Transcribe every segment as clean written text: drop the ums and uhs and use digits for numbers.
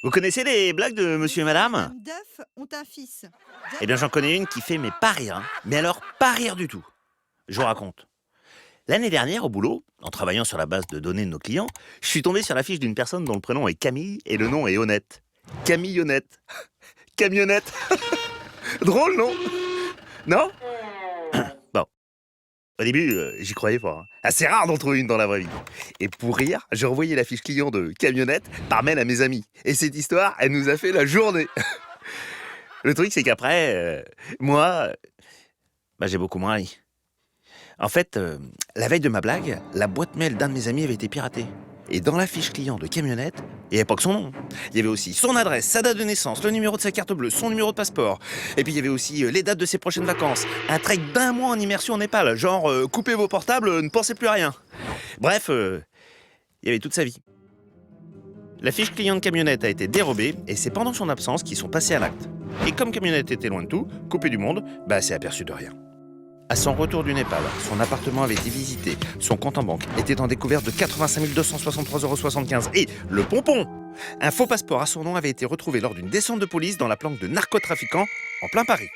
Vous connaissez les blagues de monsieur et madame? Madame Duff ont un fils. Eh bien, j'en connais une qui fait mais pas rire, hein. Mais alors, pas rire du tout. Je vous raconte. L'année dernière, au boulot, en travaillant sur la base de données de nos clients, je suis tombé sur la fiche d'une personne dont le prénom est Camille et le nom est Honnête. Camille Honnête. Camionnette. Drôle, non? Non? Bon. Au début, j'y croyais pas, hein. Assez rare d'en trouver une dans la vraie vie. Et pour rire, j'ai envoyé la fiche client de Camionnette par mail à mes amis. Et cette histoire, elle nous a fait la journée. Le truc, c'est qu'après, moi, j'ai beaucoup moins ri. En fait, la veille de ma blague, la boîte mail d'un de mes amis avait été piratée. Et dans la fiche client de Camionnette, il n'y avait pas que son nom. Il y avait aussi son adresse, sa date de naissance, le numéro de sa carte bleue, son numéro de passeport. Et puis il y avait aussi les dates de ses prochaines vacances. Un trek d'1 mois en immersion au Népal, genre coupez vos portables, ne pensez plus à rien. Bref, il y avait toute sa vie. La fiche client de Camionnette a été dérobée et c'est pendant son absence qu'ils sont passés à l'acte. Et comme Camionnette était loin de tout, coupé du monde, s'est aperçu de rien. À son retour du Népal, son appartement avait été visité, son compte en banque était en découverte de 85 263,75 € et le pompon! Un faux passeport à son nom avait été retrouvé lors d'une descente de police dans la planque de narcotrafiquants en plein Paris.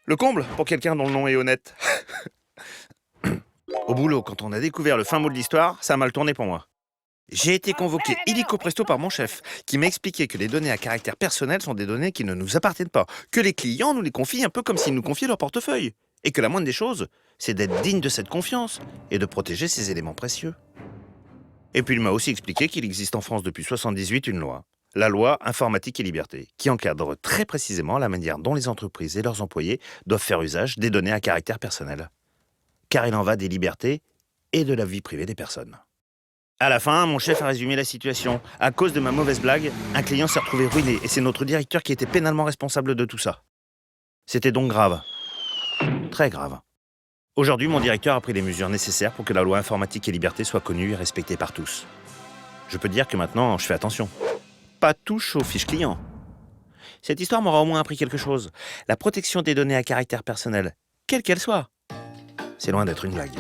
Le comble pour quelqu'un dont le nom est honnête. Au boulot, quand on a découvert le fin mot de l'histoire, ça a mal tourné pour moi. J'ai été convoqué illico presto par mon chef, qui m'a expliqué que les données à caractère personnel sont des données qui ne nous appartiennent pas, que les clients nous les confient un peu comme s'ils nous confiaient leur portefeuille, et que la moindre des choses, c'est d'être digne de cette confiance et de protéger ces éléments précieux. Et puis il m'a aussi expliqué qu'il existe en France depuis 1978 une loi, la loi Informatique et Liberté, qui encadre très précisément la manière dont les entreprises et leurs employés doivent faire usage des données à caractère personnel. Car il en va des libertés et de la vie privée des personnes. À la fin, mon chef a résumé la situation. À cause de ma mauvaise blague, un client s'est retrouvé ruiné et c'est notre directeur qui était pénalement responsable de tout ça. C'était donc grave. Très grave. Aujourd'hui, mon directeur a pris les mesures nécessaires pour que la loi Informatique et Liberté soit connue et respectée par tous. Je peux dire que maintenant, je fais attention. Pas touche aux fiches clients. Cette histoire m'aura au moins appris quelque chose. La protection des données à caractère personnel, quelle qu'elle soit, c'est loin d'être une blague.